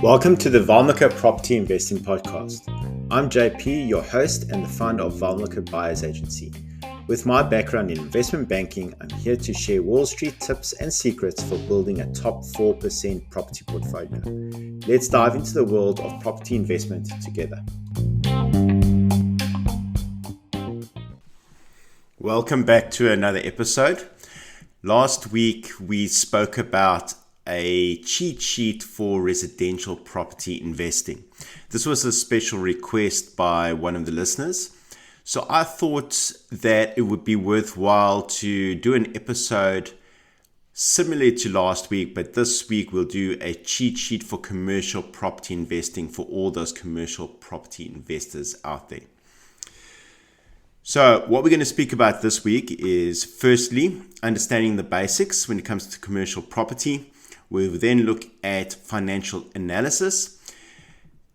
Welcome to the Valmika Property Investing Podcast. I'm JP, your host and the founder of Valmika Buyers Agency. With my background in investment banking, I'm here to share Wall Street tips and secrets for building a top 4% property portfolio. Let's dive into the world of property investment together. Welcome back to another episode. Last week, we spoke about a cheat sheet for residential property investing. This was a special request by one of the listeners. So I thought that it would be worthwhile to do an episode similar to last week, but this week we'll do a cheat sheet for commercial property investing for all those commercial property investors out there. So what we're going to speak about this week is firstly, understanding the basics when it comes to commercial property. We'll then look at financial analysis,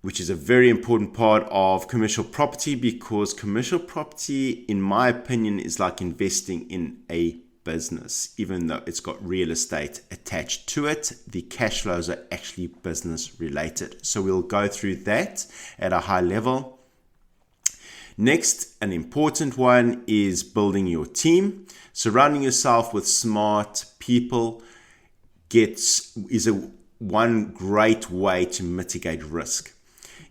which is a very important part of commercial property because commercial property, in my opinion, is like investing in a business. Even though it's got real estate attached to it, the cash flows are actually business related. So we'll go through that at a high level. Next, an important one is building your team. Surrounding yourself with smart people is one great way to mitigate risk.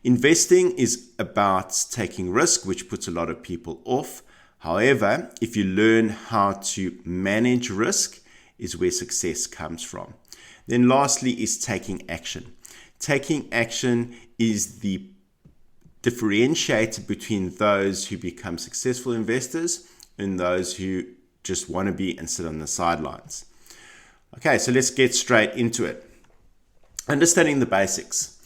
Investing is about taking risk, which puts a lot of people off. However, if you learn how to manage risk, is where success comes from. Then lastly is taking action. Taking action is the differentiator between those who become successful investors and those who just want to be and sit on the sidelines. Okay, so let's get straight into it. Understanding the basics.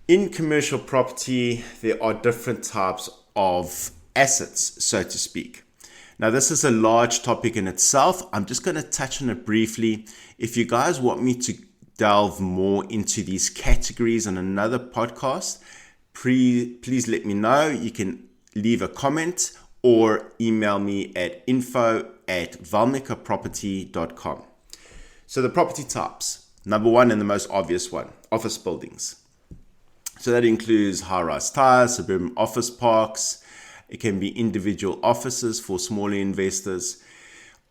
In commercial property, there are different types of assets, so to speak. Now, this is a large topic in itself. I'm just going to touch on it briefly. If you guys want me to delve more into these categories on another podcast, please let me know. You can leave a comment or email me at info@valmikaproperty.com. So the property types, number one and the most obvious one, office buildings. So that includes high-rise towers, suburban office parks. It can be individual offices for smaller investors.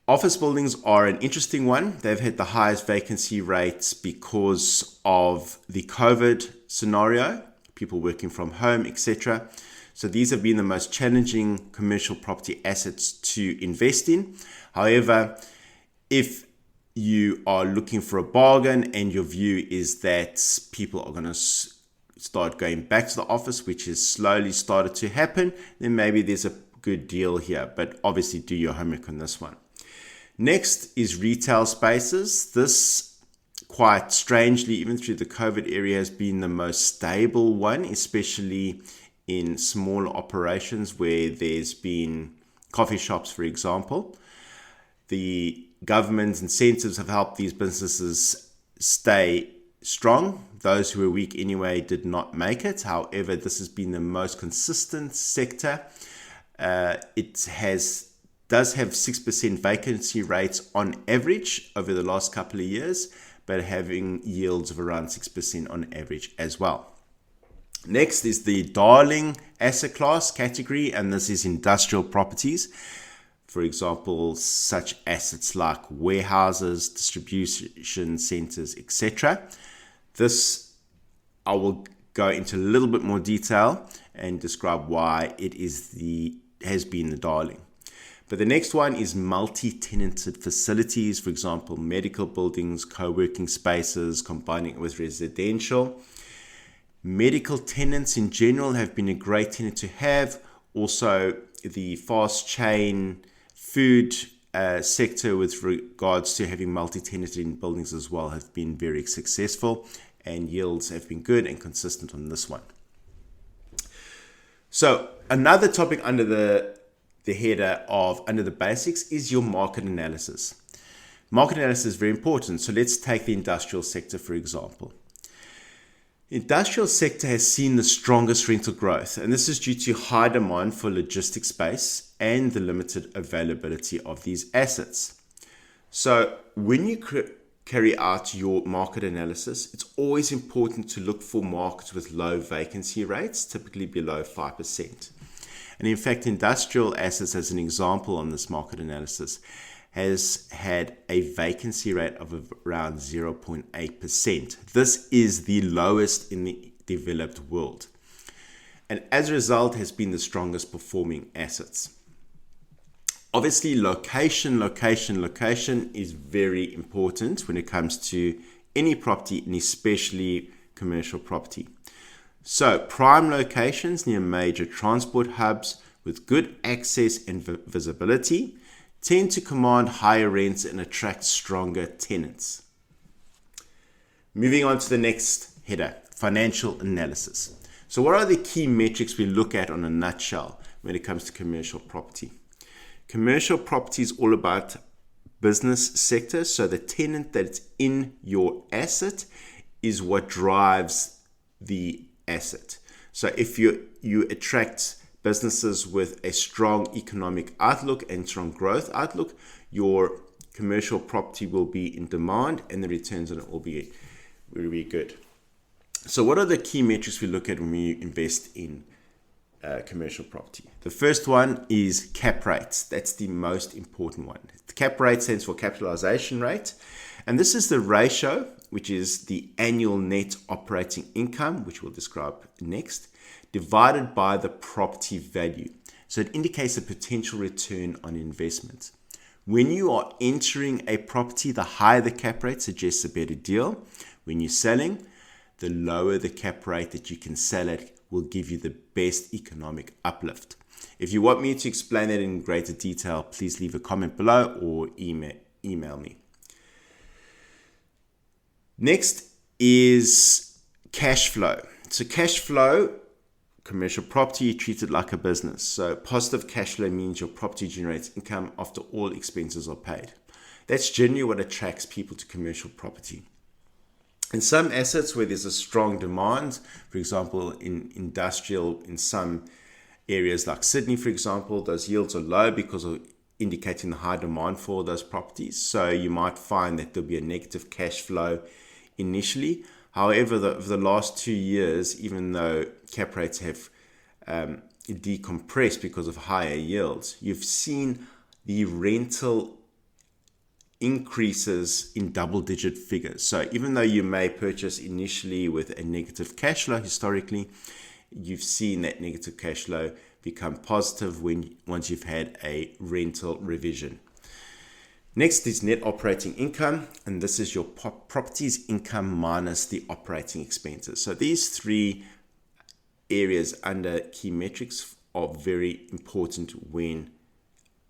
Office buildings are an interesting one. They've had the highest vacancy rates because of the COVID scenario, people working from home, etc. So these have been the most challenging commercial property assets to invest in. However, if you are looking for a bargain and your view is that people are going to start going back to the office, which has slowly started to happen, then maybe there's a good deal here. But obviously do your homework on this one. Next is retail spaces. This, quite strangely, even through the COVID era, has been the most stable one, especially in smaller operations where there's been coffee shops, for example. The government's incentives have helped these businesses stay strong. Those who were weak anyway did not make it. However, this has been the most consistent sector. It does have 6% vacancy rates on average over the last couple of years, but having yields of around 6% on average as well. Next is the darling asset class category, and this is industrial properties. For example, such assets like warehouses, distribution centers, etc. This I will go into a little bit more detail and describe why it has been the darling. But the next one is multi-tenanted facilities, for example, medical buildings, co-working spaces, combining it with residential. Medical tenants in general have been a great tenant to have. Also, the fast chain food sector with regards to having multi-tenanted in buildings as well have been very successful, and yields have been good and consistent on this one. So another topic under the header of under the basics is your market analysis. Market analysis is very important. So let's take the industrial sector, for example. Industrial sector has seen the strongest rental growth, and this is due to high demand for logistics space and the limited availability of these assets. So when you carry out your market analysis, it's always important to look for markets with low vacancy rates, typically below 5%. And in fact, industrial assets, as an example on this market analysis, has had a vacancy rate of around 0.8%. This is the lowest in the developed world, and as a result has been the strongest performing assets. Obviously, location is very important when it comes to any property, and especially commercial property. So prime locations near major transport hubs with good access and visibility tend to command higher rents and attract stronger tenants. Moving on to the next header, financial analysis. So what are the key metrics we look at on a nutshell when it comes to commercial property? Commercial property is all about business sector. So the tenant that's in your asset is what drives the asset. So if you attract businesses with a strong economic outlook and strong growth outlook, your commercial property will be in demand and the returns on it will be really good. So what are the key metrics we look at when we invest in commercial property? The first one is cap rates. That's the most important one. The cap rate stands for capitalization rate, and this is the ratio, which is the annual net operating income, which we'll describe next, divided by the property value. So it indicates a potential return on investment. When you are entering a property, the higher the cap rate suggests a better deal. When you're selling, the lower the cap rate that you can sell at will give you the best economic uplift. If you want me to explain that in greater detail, please leave a comment below or email me. Next is cash flow. So cash flow, commercial property, treated like a business. So positive cash flow means your property generates income after all expenses are paid. That's generally what attracts people to commercial property. In some assets where there's a strong demand, for example, in industrial, in some areas like Sydney, for example, those yields are low because of indicating the high demand for those properties. So you might find that there'll be a negative cash flow initially. However, over the last 2 years, even though cap rates have decompressed because of higher yields, you've seen the rental increases in double-digit figures. So even though you may purchase initially with a negative cash flow historically, you've seen that negative cash flow become positive once you've had a rental revision. Next is net operating income, and this is your property's income minus the operating expenses. So these three areas under key metrics are very important when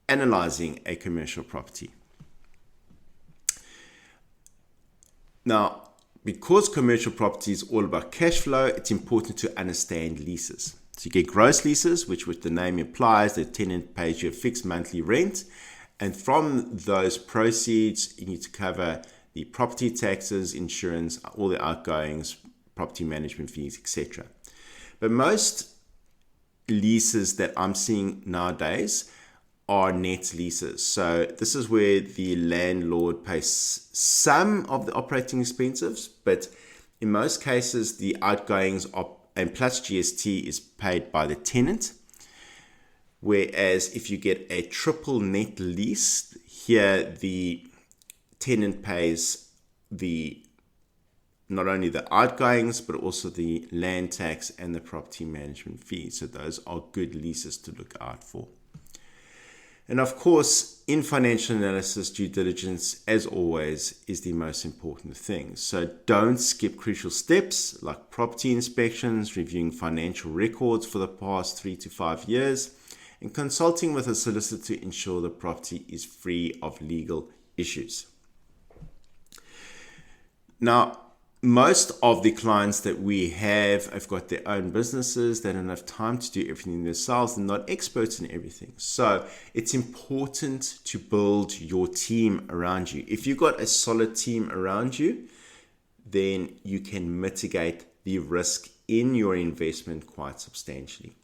analyzing a commercial property. Now, because commercial property is all about cash flow, it's important to understand leases. So you get gross leases, which the name implies, the tenant pays you a fixed monthly rent. And from those proceeds, you need to cover the property taxes, insurance, all the outgoings, property management fees, etc. But most leases that I'm seeing nowadays are net leases. So this is where the landlord pays some of the operating expenses, but in most cases, the outgoings are, and plus GST is paid by the tenant. Whereas if you get a triple net lease, here the tenant pays not only the outgoings, but also the land tax and the property management fees. So those are good leases to look out for. And of course, in financial analysis, due diligence, as always, is the most important thing. So don't skip crucial steps like property inspections, reviewing financial records for the past 3 to 5 years, and consulting with a solicitor to ensure the property is free of legal issues. Now, most of the clients that we have got their own businesses. They don't have time to do everything themselves. They're not experts in everything. So it's important to build your team around you. If you've got a solid team around you, then you can mitigate the risk in your investment quite substantially.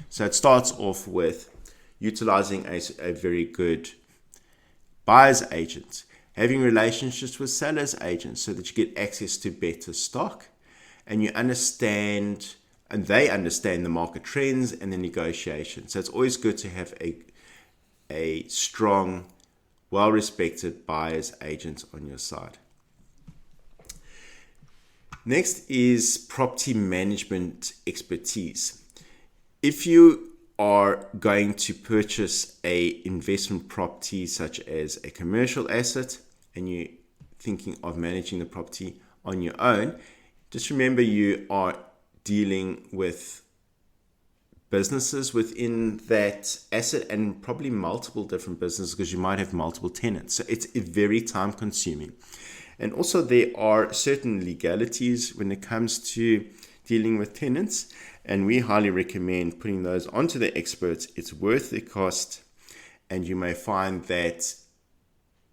So it starts off with utilizing a very good buyer's agent. having relationships with sellers agents so that you get access to better stock, and you understand and they understand the market trends and the negotiation. So it's always good to have a strong, well-respected buyer's agent on your side. Next is property management expertise. If you are going to purchase a investment property such as a commercial asset and you're thinking of managing the property on your own, just remember you are dealing with businesses within that asset and probably multiple different businesses because you might have multiple tenants. So it's very time consuming. And also there are certain legalities when it comes to dealing with tenants, and we highly recommend putting those onto the experts. It's worth the cost, and you may find that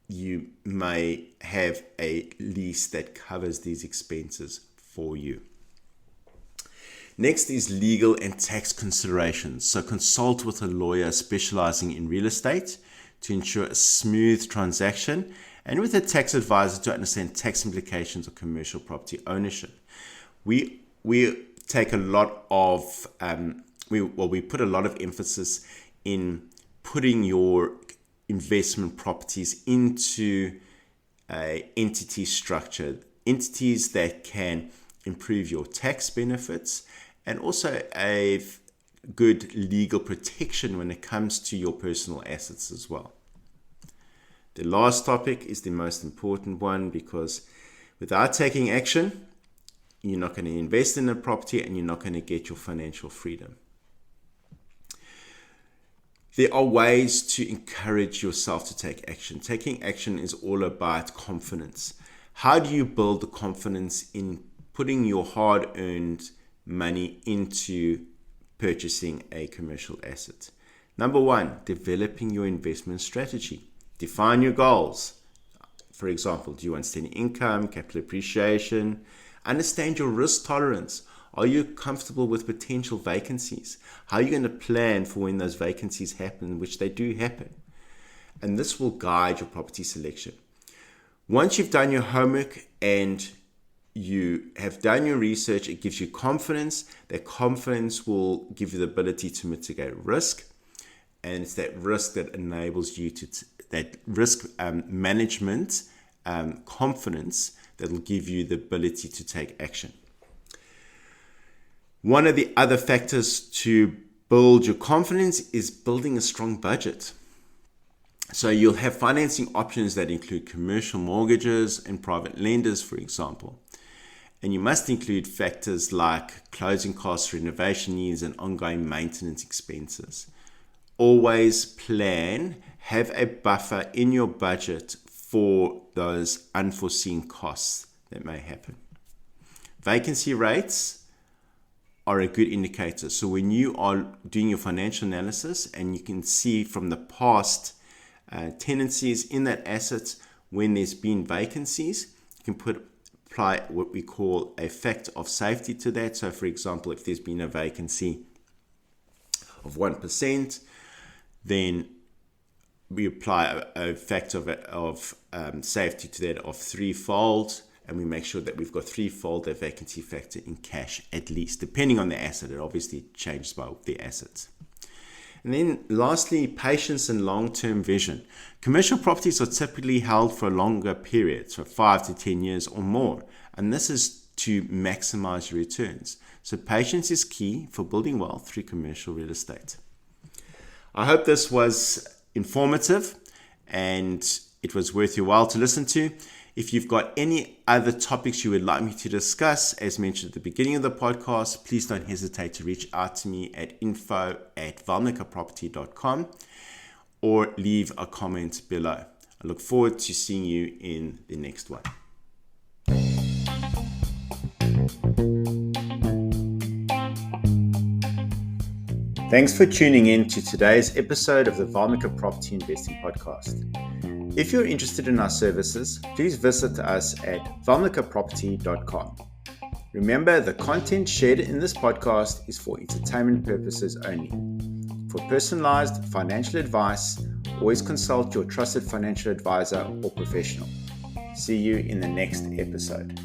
you may have a lease that covers these expenses for you. Next is legal and tax considerations. So consult with a lawyer specializing in real estate to ensure a smooth transaction, and with a tax advisor to understand tax implications of commercial property ownership. We take a lot of we put a lot of emphasis in putting your investment properties into a entity structure, entities that can improve your tax benefits and also a good legal protection when it comes to your personal assets as well. The last topic is the most important one, because without taking action, you're not going to invest in a property and you're not going to get your financial freedom. There are ways to encourage yourself to take action. Taking action is all about confidence. How do you build the confidence in putting your hard-earned money into purchasing a commercial asset? Number one, developing your investment strategy. Define your goals. For example, do you want steady income, capital appreciation? Understand your risk tolerance. Are you comfortable with potential vacancies? How are you going to plan for when those vacancies happen, which they do happen? And this will guide your property selection. Once you've done your homework and you have done your research, it gives you confidence. That confidence will give you the ability to mitigate risk. And it's that risk that enables you to, that risk management confidence that will give you the ability to take action. One of the other factors to build your confidence is building a strong budget. So you'll have financing options that include commercial mortgages and private lenders, for example. And you must include factors like closing costs, renovation needs, and ongoing maintenance expenses. Always plan, have a buffer in your budget for those unforeseen costs that may happen. Vacancy rates are a good indicator. So when you are doing your financial analysis and you can see from the past tenancies in that asset, when there's been vacancies, you can apply what we call a factor of safety to that. So for example, if there's been a vacancy of 1%, then we apply a factor of safety to that of threefold, and we make sure that we've got threefold that vacancy factor in cash at least, depending on the asset. It obviously changes by the assets. And then lastly, patience and long-term vision. Commercial properties are typically held for a longer period, so 5 to 10 years or more, and this is to maximize your returns. So patience is key for building wealth through commercial real estate. I hope this was informative and it was worth your while to listen to. If you've got any other topics you would like me to discuss, as mentioned at the beginning of the podcast, please don't hesitate to reach out to me at info@valmikaproperty.com or leave a comment below. I look forward to seeing you in the next one. Thanks for tuning in to today's episode of the Valmika Property Investing Podcast. If you're interested in our services, please visit us at valmikaproperty.com. Remember, the content shared in this podcast is for entertainment purposes only. For personalized financial advice always consult your trusted financial advisor or professional. See you in the next episode.